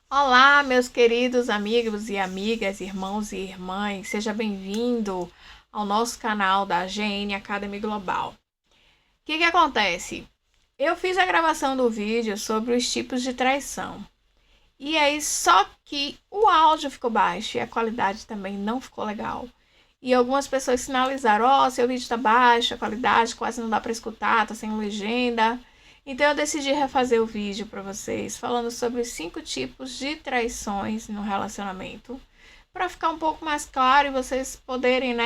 Olá, meus queridos amigos e amigas, irmãos e irmãs, seja bem-vindo ao nosso canal da GN Academy Global. O que acontece? Eu fiz a gravação do vídeo sobre os tipos de traição. E aí, só que o áudio ficou baixo e a qualidade também não ficou legal. E algumas pessoas sinalizaram: ó, seu vídeo tá baixo, a qualidade quase não dá para escutar, tá sem legenda. Então eu decidi refazer o vídeo para vocês, falando sobre os 5 tipos de traições no relacionamento, para ficar um pouco mais claro e vocês poderem,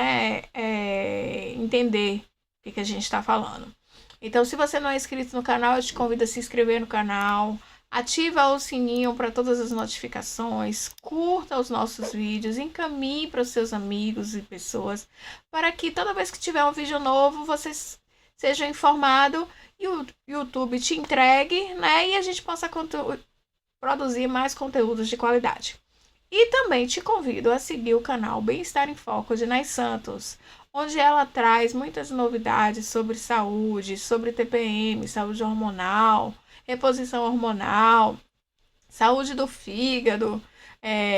entender o que a gente está falando. Então, se você não é inscrito no canal, eu te convido a se inscrever no canal, ativa o sininho para todas as notificações, curta os nossos vídeos, encaminhe para os seus amigos e pessoas, para que toda vez que tiver um vídeo novo, vocês sejam informados e o YouTube te entregue, né? E a gente possa produzir mais conteúdos de qualidade. E também te convido a seguir o canal Bem-Estar em Foco de Nai Santos, onde ela traz muitas novidades sobre saúde, sobre TPM, saúde hormonal, reposição hormonal, saúde do fígado,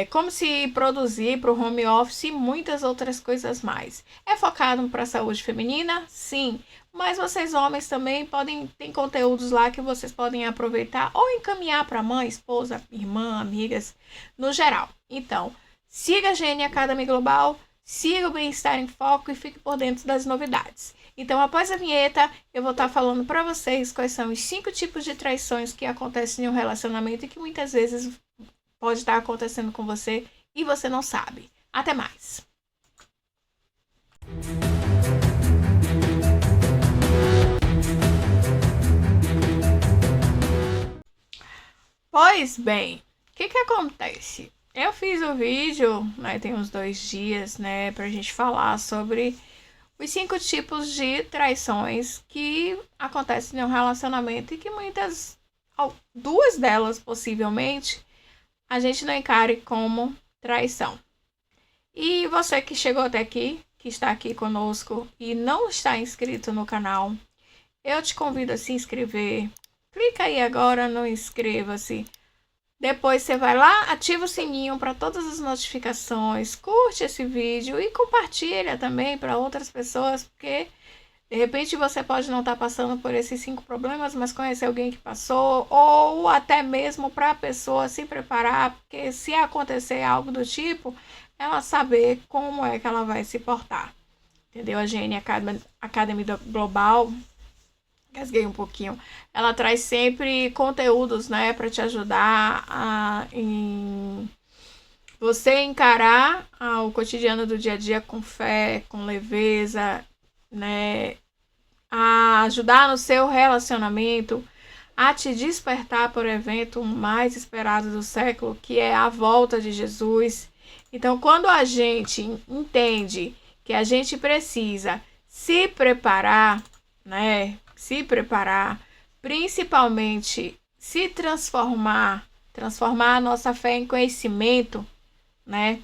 como se produzir para o home office e muitas outras coisas mais. É focado para a saúde feminina? Sim, mas vocês homens também tem conteúdos lá que vocês podem aproveitar ou encaminhar para mãe, esposa, irmã, amigas, no geral. Então, siga a GN Academy Global, siga o Bem-Estar em Foco e fique por dentro das novidades. Então, após a vinheta, eu vou estar falando para vocês quais são os 5 tipos de traições que acontecem em um relacionamento e que muitas vezes pode estar acontecendo com você e você não sabe. Até mais! Pois bem, o que acontece? Eu fiz o vídeo, né, tem uns 2 dias, né, pra gente falar sobre os 5 tipos de traições que acontecem em um relacionamento e que duas delas possivelmente, a gente não encare como traição. E você que chegou até aqui, que está aqui conosco e não está inscrito no canal, eu te convido a se inscrever. Clica aí agora no inscreva-se. Depois você vai lá, ativa o sininho para todas as notificações, curte esse vídeo e compartilha também para outras pessoas, porque de repente você pode não estar passando por esses 5 problemas, mas conhece alguém que passou, ou até mesmo para a pessoa se preparar, porque se acontecer algo do tipo, ela saber como é que ela vai se portar. Entendeu? A GN Academy Global, gasguei um pouquinho, ela traz sempre conteúdos, né, para te ajudar em você encarar o cotidiano do dia a dia com fé, com leveza, né, a ajudar no seu relacionamento, a te despertar para o evento mais esperado do século, que é a volta de Jesus. Então, quando a gente entende que a gente precisa se preparar, né? Se preparar, principalmente se transformar a nossa fé em conhecimento, né?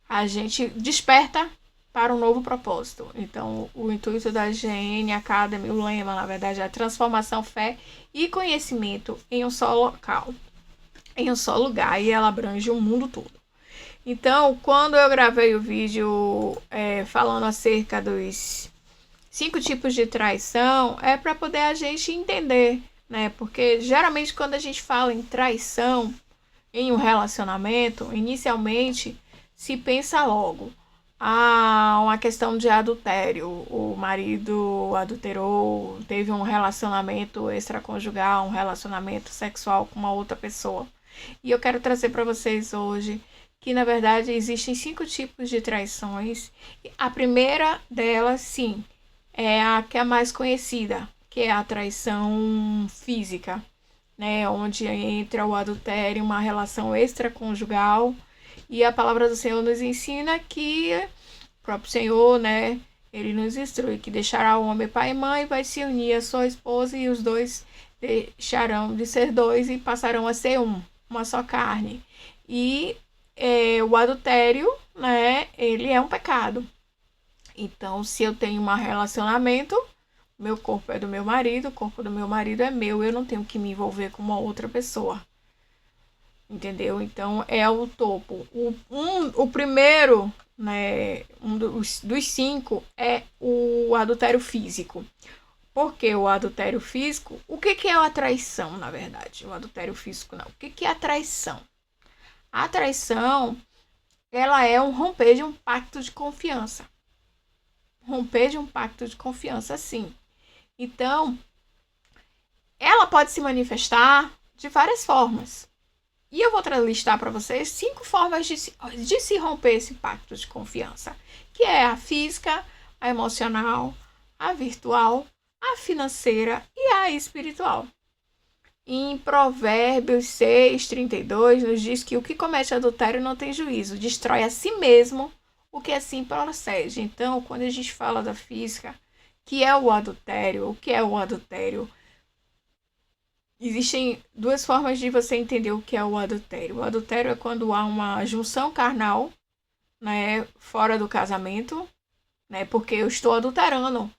A gente desperta para um novo propósito. Então, o intuito da GN Academy, o lema, na verdade, é a transformação, fé e conhecimento em um só local, em um só lugar, e ela abrange o mundo todo. Então, quando eu gravei o vídeo falando acerca dos 5 tipos de traição, é para poder a gente entender, né? Porque geralmente quando a gente fala em traição em um relacionamento, inicialmente se pensa logo uma questão de adultério. O marido adulterou, teve um relacionamento extraconjugal, um relacionamento sexual com uma outra pessoa. E eu quero trazer para vocês hoje que, na verdade, existem 5 tipos de traições. A primeira delas, sim, é a que é mais conhecida, que é a traição física, né? Onde entra o adultério, uma relação extraconjugal. E a palavra do Senhor nos ensina que o próprio Senhor, né, ele nos instrui que deixará o homem pai e mãe, vai se unir a sua esposa e os dois deixarão de ser dois e passarão a ser uma só carne. E o adultério, né, ele é um pecado. Então, se eu tenho um relacionamento, meu corpo é do meu marido, o corpo do meu marido é meu, eu não tenho que me envolver com uma outra pessoa. entendeu? Então é o topo. O primeiro, né, dos 5 é o adultério físico. Por que o adultério físico? O que é a traição, na verdade? O adultério físico não. O que é a traição? A traição, ela é um romper de um pacto de confiança. Romper de um pacto de confiança, sim. Então, ela pode se manifestar de várias formas. E eu vou listar para vocês 5 formas de se romper esse pacto de confiança, que é a física, a emocional, a virtual, a financeira e a espiritual. Em Provérbios 6:32 nos diz que o que comete adultério não tem juízo, destrói a si mesmo o que assim procede. Então, quando a gente fala da física, que é o adultério, o que é o adultério? Existem 2 formas de você entender o que é o adultério. O adultério é quando há uma junção carnal, né, fora do casamento, né, porque eu estou adulterando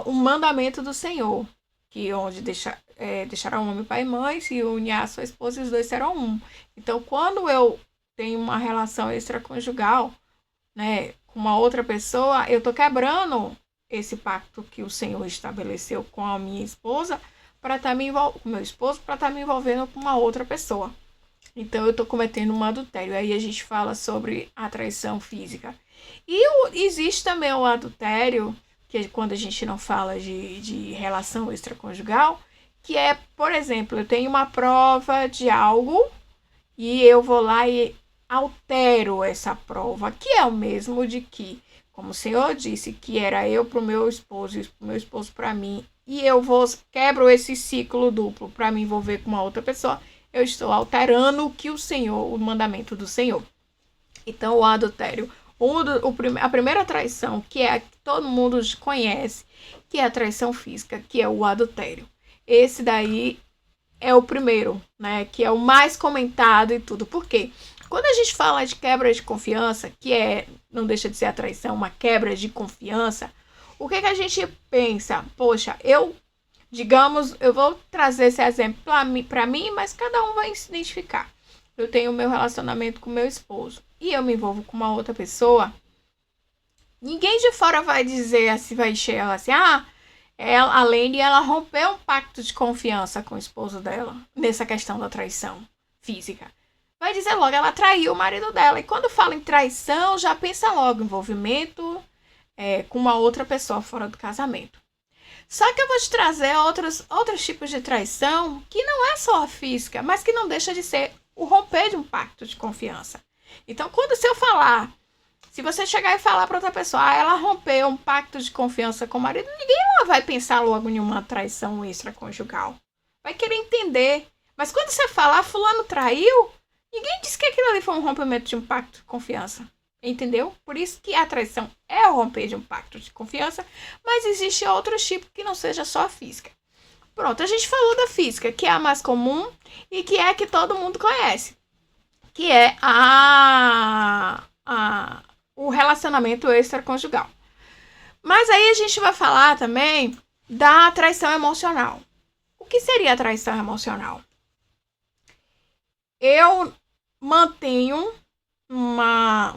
um mandamento do Senhor, que onde deixará um homem pai e mãe, se unir a sua esposa e os 2 serão um. Então, quando eu tenho uma relação extraconjugal, né, com uma outra pessoa, eu estou quebrando esse pacto que o Senhor estabeleceu com a minha esposa, para estar com meu esposo, para estar me envolvendo com uma outra pessoa. Então eu estou cometendo um adultério. Aí a gente fala sobre a traição física. E existe também o adultério, que é quando a gente não fala de relação extraconjugal, que é, por exemplo, eu tenho uma prova de algo e eu vou lá e altero essa prova, que é o mesmo de que, como o Senhor disse, que era eu para o meu esposo e o meu esposo para mim, e eu quebro esse ciclo duplo para me envolver com uma outra pessoa, eu estou alterando o que o mandamento do Senhor. Então, o adultério, a primeira traição, que é a que todo mundo conhece, que é a traição física, que é o adultério. Esse daí é o primeiro, né? Que é o mais comentado e tudo. Por quê? Quando a gente fala de quebra de confiança, que não deixa de ser a traição, uma quebra de confiança, o que a gente pensa? Poxa, digamos, eu vou trazer esse exemplo para mim, mas cada um vai se identificar. Eu tenho o meu relacionamento com meu esposo e eu me envolvo com uma outra pessoa. Ninguém de fora vai dizer assim, vai encher ela assim, a Lene, ela rompeu um pacto de confiança com o esposo dela, nessa questão da traição física. Vai dizer logo, ela traiu o marido dela. E quando fala em traição, já pensa logo envolvimento com uma outra pessoa fora do casamento. Só que eu vou te trazer outros tipos de traição que não é só a física, mas que não deixa de ser o romper de um pacto de confiança. Então, se você chegar e falar para outra pessoa, ela rompeu um pacto de confiança com o marido, ninguém vai pensar logo em uma traição extraconjugal. Vai querer entender. Mas quando você falar, fulano traiu, ninguém diz que aquilo ali foi um rompimento de um pacto de confiança. Entendeu? Por isso que a traição é o romper de um pacto de confiança, mas existe outros tipos que não seja só a física. Pronto, a gente falou da física, que é a mais comum e que é a que todo mundo conhece, que é o relacionamento extraconjugal. Mas aí a gente vai falar também da traição emocional. O que seria a traição emocional? Eu mantenho uma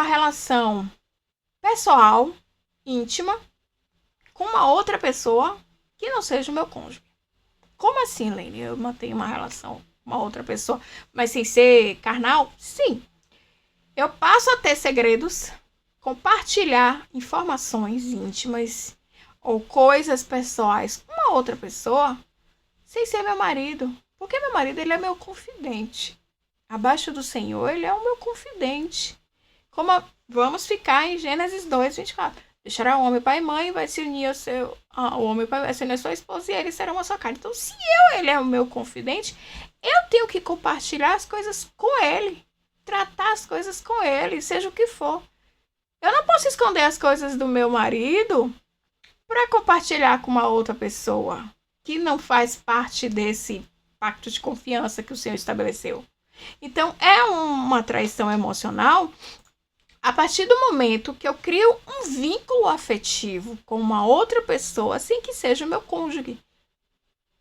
relação pessoal, íntima, com uma outra pessoa que não seja o meu cônjuge. Como assim, Lene? Eu mantenho uma relação com uma outra pessoa, mas sem ser carnal? Sim. Eu passo a ter segredos, compartilhar informações íntimas ou coisas pessoais com uma outra pessoa sem ser meu marido. Porque meu marido, ele é meu confidente. Abaixo do Senhor, ele é o meu confidente. Vamos ficar em Gênesis 2:24. Deixará o homem pai e mãe, vai se unir o homem pai vai se unir a sua esposa e eles serão uma só carne. Então, se ele é o meu confidente, eu tenho que compartilhar as coisas com ele. Tratar as coisas com ele, seja o que for. Eu não posso esconder as coisas do meu marido para compartilhar com uma outra pessoa que não faz parte desse pacto de confiança que o Senhor estabeleceu. Então, é uma traição emocional a partir do momento que eu crio um vínculo afetivo com uma outra pessoa, sem que seja o meu cônjuge.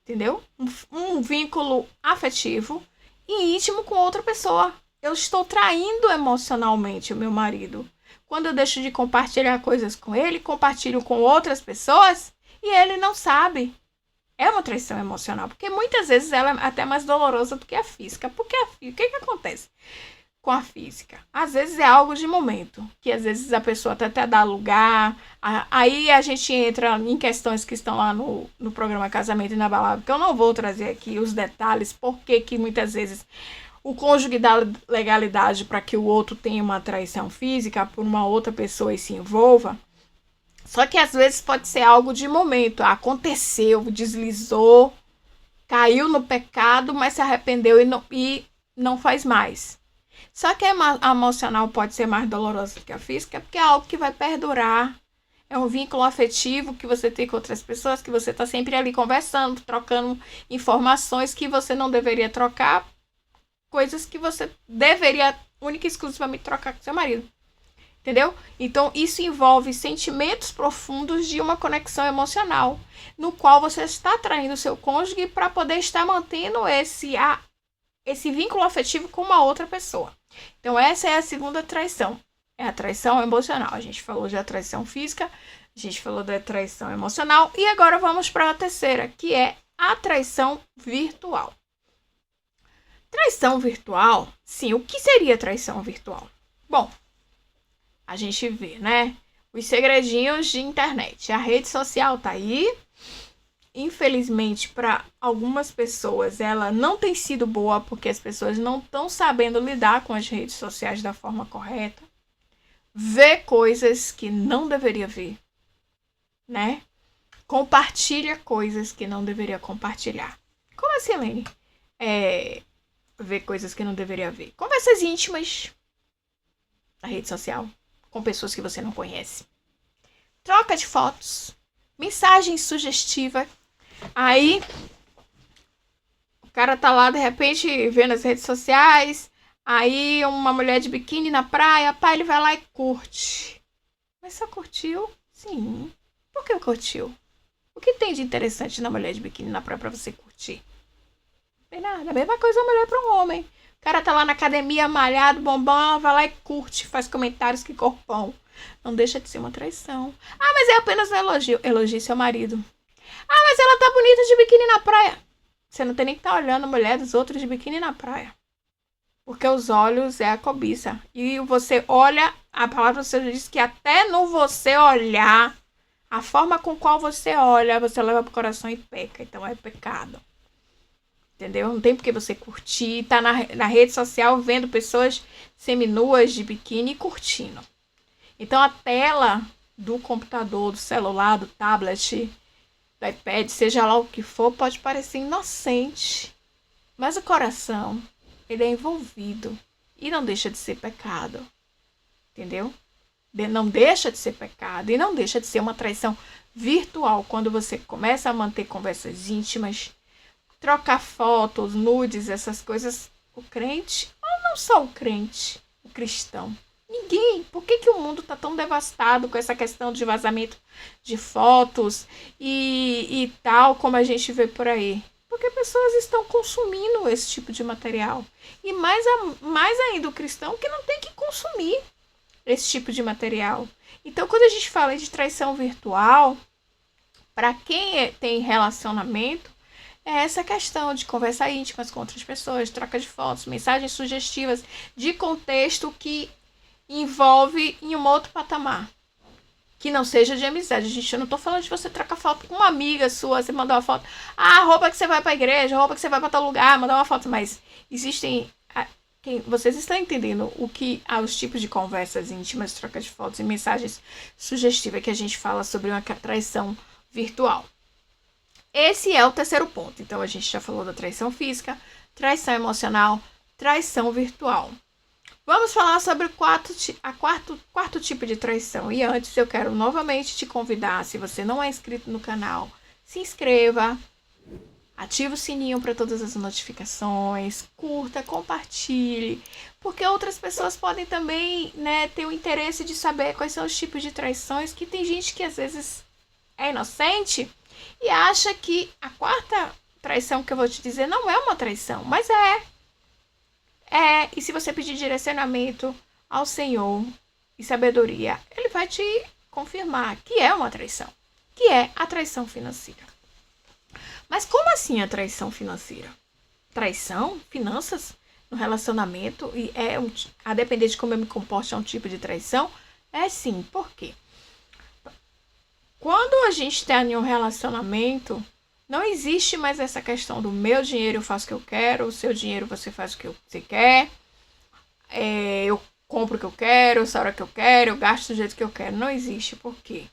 Entendeu? Um vínculo afetivo e íntimo com outra pessoa. Eu estou traindo emocionalmente o meu marido. Quando eu deixo de compartilhar coisas com ele, compartilho com outras pessoas e ele não sabe. É uma traição emocional, porque muitas vezes ela é até mais dolorosa do que a física. Porque o que acontece com a física? Às vezes é algo de momento, que às vezes a pessoa até dá lugar. Aí a gente entra em questões que estão lá no programa Casamento Inabalável, que eu não vou trazer aqui os detalhes, porque que muitas vezes o cônjuge dá legalidade para que o outro tenha uma traição física por uma outra pessoa e se envolva. Só que às vezes pode ser algo de momento. Aconteceu, deslizou, caiu no pecado, mas se arrependeu e não faz mais. Só que a emocional pode ser mais dolorosa do que a física, porque é algo que vai perdurar. É um vínculo afetivo que você tem com outras pessoas, que você está sempre ali conversando, trocando informações que você não deveria trocar, coisas que você deveria única e exclusivamente trocar com seu marido. Entendeu? Então, isso envolve sentimentos profundos de uma conexão emocional, no qual você está atraindo o seu cônjuge para poder estar mantendo esse vínculo afetivo com uma outra pessoa. Então, essa é a segunda traição. É a traição emocional. A gente falou da traição física, a gente falou da traição emocional, e agora vamos para a terceira, que é a traição virtual. Traição virtual, sim, o que seria traição virtual? Bom, a gente vê, né? Os segredinhos de internet. A rede social tá aí. Infelizmente, para algumas pessoas, ela não tem sido boa porque as pessoas não estão sabendo lidar com as redes sociais da forma correta. Vê coisas que não deveria ver, né? Compartilha coisas que não deveria compartilhar. Como assim, Lene? Ver coisas que não deveria ver. Conversas íntimas na rede social com pessoas que você não conhece. Troca de fotos. Mensagem sugestiva. Aí, o cara tá lá, de repente, vendo as redes sociais. Aí, uma mulher de biquíni na praia. Pá, ele vai lá e curte. Mas só curtiu? Sim. Por que curtiu? O que tem de interessante na mulher de biquíni na praia pra você curtir? Não tem nada. A mesma coisa a mulher pra um homem. O cara tá lá na academia, malhado, bombom, vai lá e curte, faz comentários, que corpão. Não deixa de ser uma traição. Ah, mas é apenas um elogio. Elogie seu marido. Ah, mas ela tá bonita de biquíni na praia. Você não tem nem que estar olhando a mulher dos outros de biquíni na praia. Porque os olhos é a cobiça. E você olha, a palavra do Senhor diz que até no você olhar, a forma com qual você olha, você leva pro coração e peca. Então é pecado. Entendeu? Não tem porque você curtir, tá na rede social vendo pessoas seminuas de biquíni e curtindo. Então a tela do computador, do celular, do tablet, do iPad, seja lá o que for, pode parecer inocente. Mas o coração, ele é envolvido e não deixa de ser pecado. Entendeu? Não deixa de ser pecado e não deixa de ser uma traição virtual quando você começa a manter conversas íntimas, trocar fotos, nudes, essas coisas, o crente, ou não só o crente, o cristão. Ninguém. Por que o mundo está tão devastado com essa questão de vazamento de fotos e tal, como a gente vê por aí? Porque pessoas estão consumindo esse tipo de material. E mais ainda o cristão que não tem que consumir esse tipo de material. Então, quando a gente fala de traição virtual, para quem tem relacionamento, é essa questão de conversar íntimas com outras pessoas, troca de fotos, mensagens sugestivas de contexto que envolve em um outro patamar. Que não seja de amizade. Gente, eu não tô falando de você trocar foto com uma amiga sua, você mandar uma foto. Ah, roupa que você vai pra igreja, roupa que você vai pra tal lugar, mandar uma foto. Mas existem... Vocês estão entendendo os tipos de conversas íntimas, troca de fotos e mensagens sugestivas que a gente fala sobre uma traição virtual. Esse é o terceiro ponto. Então, a gente já falou da traição física, traição emocional, traição virtual. Vamos falar sobre o quarto tipo de traição. E antes, eu quero novamente te convidar, se você não é inscrito no canal, se inscreva, ative o sininho para todas as notificações, curta, compartilhe, porque outras pessoas podem também, né, ter o interesse de saber quais são os tipos de traições, que tem gente que às vezes é inocente e acha que a quarta traição que eu vou te dizer não é uma traição, mas é. E se você pedir direcionamento ao Senhor e sabedoria, Ele vai te confirmar que é uma traição, que é a traição financeira. Mas como assim a traição financeira? Traição, finanças, no relacionamento, e a depender de como eu me comporto, é um tipo de traição? É sim, por quê? Quando a gente está em um relacionamento, não existe mais essa questão do meu dinheiro eu faço o que eu quero, o seu dinheiro você faz o que você quer, eu compro o que eu quero, essa hora que eu quero, eu gasto do jeito que eu quero. Não existe, por quê?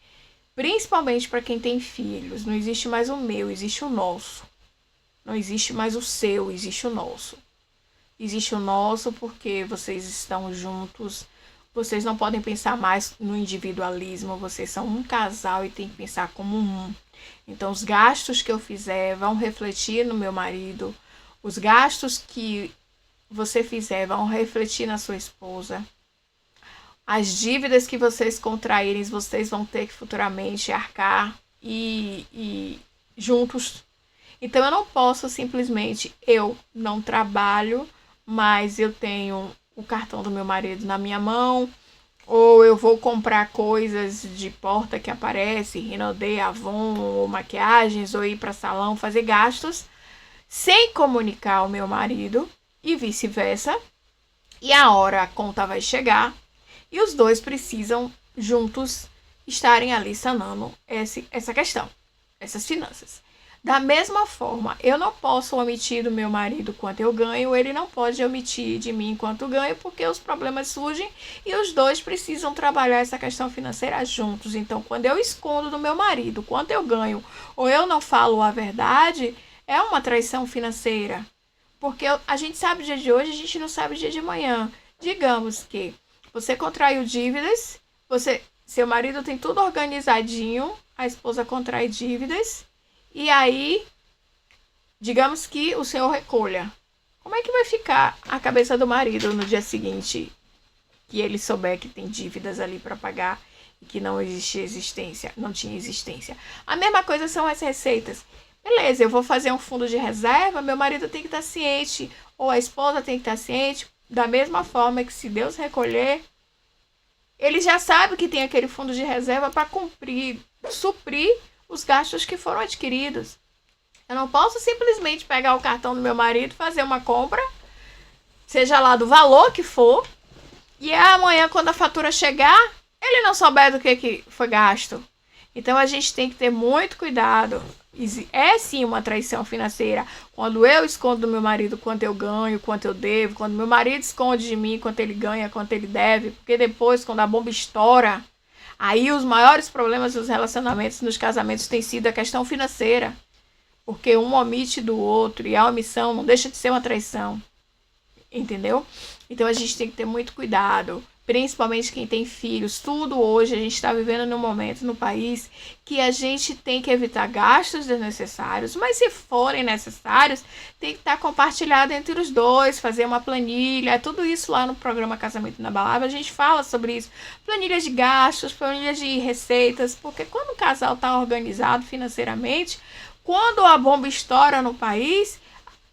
Principalmente para quem tem filhos, não existe mais o meu, existe o nosso. Não existe mais o seu, existe o nosso. Existe o nosso porque vocês estão juntos, vocês não podem pensar mais no individualismo, vocês são um casal e tem que pensar como um. Então, os gastos que eu fizer vão refletir no meu marido, os gastos que você fizer vão refletir na sua esposa. As dívidas que vocês contraírem, vocês vão ter que futuramente arcar e juntos. Então, eu não posso simplesmente, eu não trabalho, mas eu tenho o cartão do meu marido na minha mão, ou eu vou comprar coisas de porta que aparece, Rinodê, Avon, ou maquiagens, ou ir para salão, fazer gastos, sem comunicar ao meu marido, e vice-versa. E a hora a conta vai chegar, e os dois precisam juntos estarem ali sanando essa questão, essas finanças. Da mesma forma, eu não posso omitir do meu marido quanto eu ganho, ele não pode omitir de mim quanto ganho, porque os problemas surgem e os dois precisam trabalhar essa questão financeira juntos. Então, quando eu escondo do meu marido quanto eu ganho, ou eu não falo a verdade, é uma traição financeira. Porque a gente sabe o dia de hoje, a gente não sabe o dia de amanhã. Digamos que você contraiu dívidas, seu marido tem tudo organizadinho, a esposa contrai dívidas, e aí, digamos que o senhor recolha. Como é que vai ficar a cabeça do marido no dia seguinte que ele souber que tem dívidas ali para pagar e que não tinha existência? A mesma coisa são as receitas. Beleza, eu vou fazer um fundo de reserva, meu marido tem que estar ciente, ou a esposa tem que estar ciente, da mesma forma que se Deus recolher, ele já sabe que tem aquele fundo de reserva para suprir os gastos que foram adquiridos. Eu não posso simplesmente pegar o cartão do meu marido, fazer uma compra, seja lá do valor que for, e amanhã, quando a fatura chegar, ele não souber do que foi gasto. Então, a gente tem que ter muito cuidado. É sim uma traição financeira quando eu escondo do meu marido quanto eu ganho, quanto eu devo, quando meu marido esconde de mim quanto ele ganha, quanto ele deve, porque depois, quando a bomba estoura, aí os maiores problemas dos relacionamentos, nos casamentos, tem sido a questão financeira. Porque um omite do outro e a omissão não deixa de ser uma traição. Entendeu? Então a gente tem que ter muito cuidado. Principalmente quem tem filhos. Tudo hoje a gente está vivendo num momento no país que a gente tem que evitar gastos desnecessários. Mas se forem necessários, tem que estar compartilhado entre os dois, fazer uma planilha. Tudo isso lá no programa Casamento Inabalável a gente fala sobre isso. Planilhas de gastos, planilhas de receitas. Porque quando o casal está organizado financeiramente, quando a bomba estoura no país,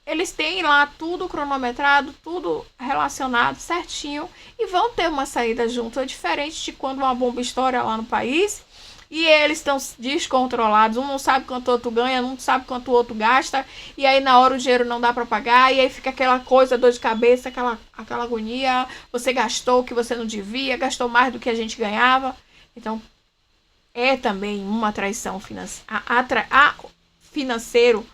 eles têm lá tudo cronometrado, tudo relacionado certinho e vão ter uma saída junto. É diferente de quando uma bomba estoura lá no país e eles estão descontrolados. Um não sabe quanto o outro ganha, um não sabe quanto o outro gasta, e aí na hora o dinheiro não dá para pagar, e aí fica aquela coisa, dor de cabeça, aquela agonia. Você gastou o que você não devia, gastou mais do que a gente ganhava. Então, é também uma traição financeiro.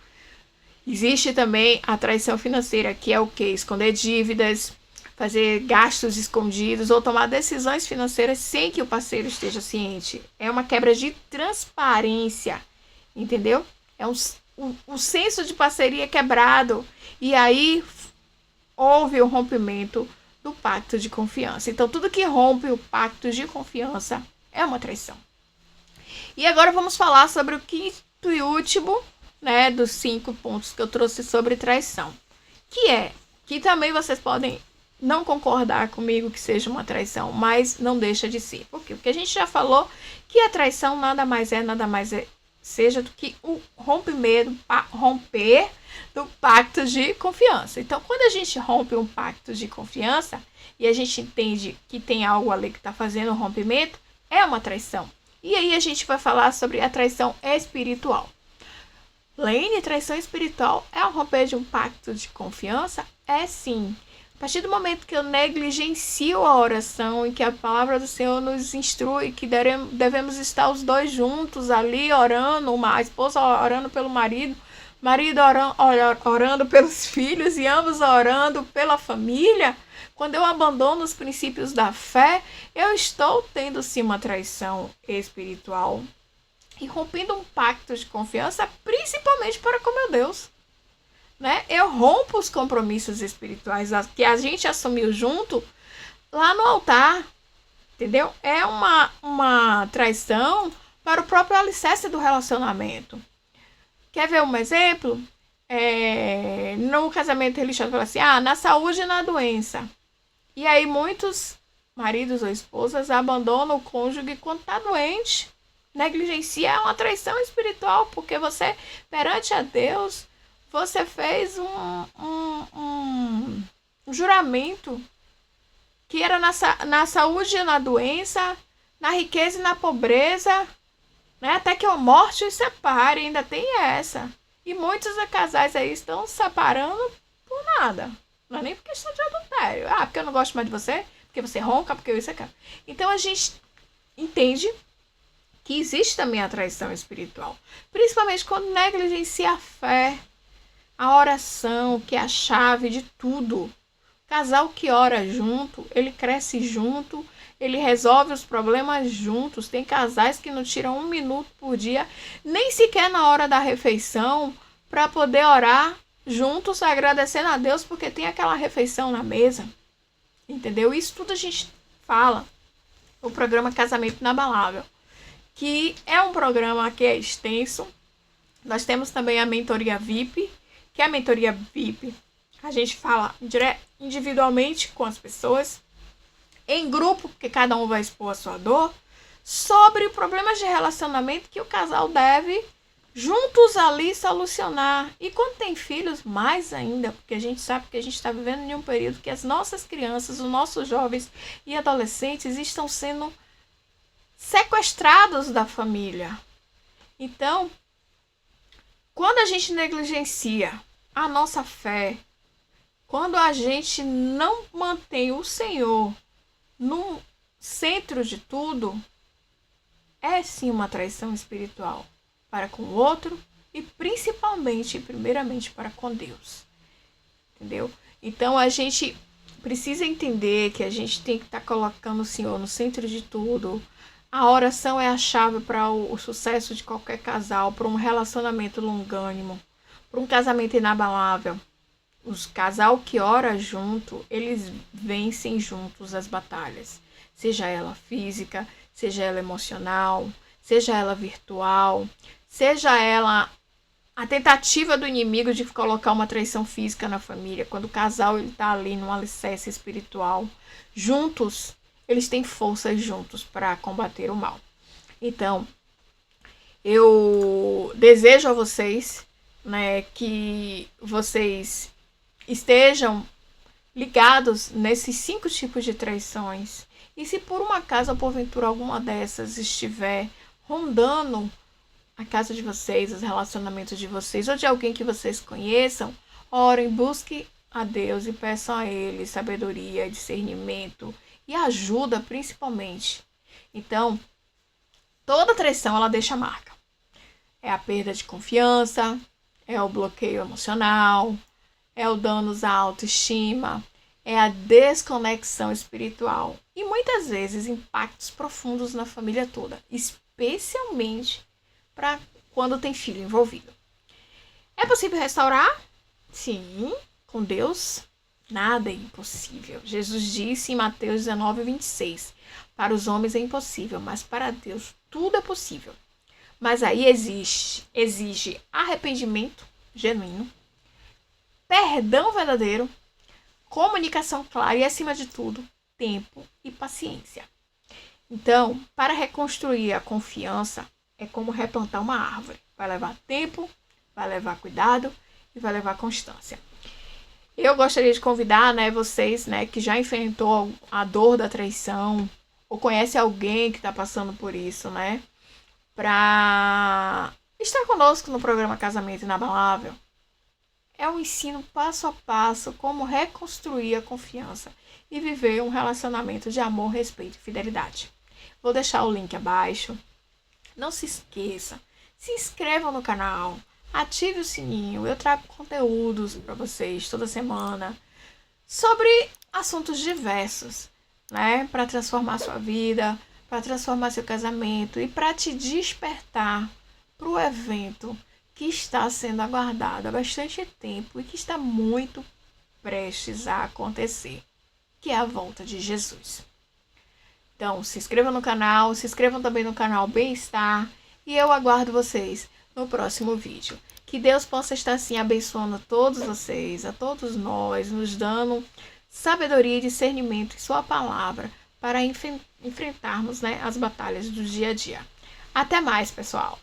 Existe também a traição financeira, que é o quê? Esconder dívidas, fazer gastos escondidos ou tomar decisões financeiras sem que o parceiro esteja ciente. É uma quebra de transparência, entendeu? É um senso de parceria quebrado. E aí houve o rompimento do pacto de confiança. Então, tudo que rompe o pacto de confiança é uma traição. E agora vamos falar sobre o quinto e último, né, dos 5 pontos que eu trouxe sobre traição, que também vocês podem não concordar comigo que seja uma traição, mas não deixa de ser. Por quê? Porque a gente já falou que a traição nada mais é seja do que o romper do pacto de confiança. Então, quando a gente rompe um pacto de confiança e a gente entende que tem algo ali que está fazendo um rompimento, é uma traição. E aí a gente vai falar sobre a traição espiritual. Laine, traição espiritual é um romper de um pacto de confiança? É sim. A partir do momento que eu negligencio a oração e que a palavra do Senhor nos instrui que devemos estar os dois juntos ali orando, a esposa orando pelo marido orando pelos filhos e ambos orando pela família, quando eu abandono os princípios da fé, eu estou tendo sim uma traição espiritual e rompendo um pacto de confiança, principalmente para com meu Deus. Né? Eu rompo os compromissos espirituais que a gente assumiu junto lá no altar, entendeu? É uma traição para o próprio alicerce do relacionamento. Quer ver um exemplo? No casamento religioso, fala assim, na saúde e na doença. E aí muitos maridos ou esposas abandonam o cônjuge quando está doente. Negligencia é uma traição espiritual, porque você, perante a Deus, você fez um juramento que era na saúde e na doença, na riqueza e na pobreza, né? Até que a morte os separe, ainda tem essa. E muitos casais aí estão se separando por nada. Não é nem por questão de adultério. Porque eu não gosto mais de você, porque você ronca, porque isso é caro. Então a gente entende que existe também a traição espiritual. Principalmente quando negligencia a fé, a oração, que é a chave de tudo. Casal que ora junto, ele cresce junto, ele resolve os problemas juntos. Tem casais que não tiram 1 minuto por dia, nem sequer na hora da refeição, para poder orar juntos, agradecendo a Deus porque tem aquela refeição na mesa. Entendeu? Isso tudo a gente fala no programa Casamento Inabalável, que é um programa que é extenso. Nós temos também a mentoria VIP, que é a mentoria VIP. A gente fala individualmente com as pessoas, em grupo, porque cada um vai expor a sua dor, sobre problemas de relacionamento que o casal deve juntos ali solucionar. E quando tem filhos, mais ainda, porque a gente sabe que a gente está vivendo em um período que as nossas crianças, os nossos jovens e adolescentes estão sendo sequestrados da família. Então, quando a gente negligencia a nossa fé, quando a gente não mantém o Senhor no centro de tudo, é sim uma traição espiritual para com o outro e principalmente, primeiramente, para com Deus. Entendeu? Então a gente precisa entender que a gente tem que estar colocando o Senhor no centro de tudo. A oração é a chave para o sucesso de qualquer casal, para um relacionamento longânimo, para um casamento inabalável. Os casal que ora junto, eles vencem juntos as batalhas. Seja ela física, seja ela emocional, seja ela virtual, seja ela a tentativa do inimigo de colocar uma traição física na família. Quando o casal está ali num alicerce espiritual, juntos, eles têm forças juntos para combater o mal. Então, eu desejo a vocês, né, que vocês estejam ligados nesses 5 tipos de traições. E se por um acaso ou porventura alguma dessas estiver rondando a casa de vocês, os relacionamentos de vocês ou de alguém que vocês conheçam, orem, busquem a Deus e peçam a Ele sabedoria, discernimento e ajuda principalmente. Então, toda traição ela deixa marca. É a perda de confiança, é o bloqueio emocional, é o danos à autoestima, é a desconexão espiritual e muitas vezes impactos profundos na família toda, especialmente para quando tem filho envolvido. É possível restaurar? Sim, com Deus nada é impossível. Jesus disse em Mateus 19:26, para os homens é impossível, mas para Deus tudo é possível. Mas aí exige arrependimento genuíno, perdão verdadeiro, comunicação clara e, acima de tudo, tempo e paciência. Então, para reconstruir a confiança, é como replantar uma árvore. Vai levar tempo, vai levar cuidado e vai levar constância. Eu gostaria de convidar, né, vocês, né, que já enfrentou a dor da traição ou conhece alguém que está passando por isso, né, para estar conosco no programa Casamento Inabalável. É um ensino passo a passo como reconstruir a confiança e viver um relacionamento de amor, respeito e fidelidade. Vou deixar o link abaixo. Não se esqueça, se inscreva no canal, ative o sininho. Eu trago conteúdos para vocês toda semana sobre assuntos diversos, né? Para transformar sua vida, para transformar seu casamento e para te despertar para o evento que está sendo aguardado há bastante tempo e que está muito prestes a acontecer, que é a volta de Jesus. Então, se inscrevam no canal, se inscrevam também no canal Bem-Estar e eu aguardo vocês no próximo vídeo. Que Deus possa estar assim abençoando a todos vocês, a todos nós, nos dando sabedoria e discernimento em sua palavra para enfrentarmos, né, as batalhas do dia a dia. Até mais, pessoal!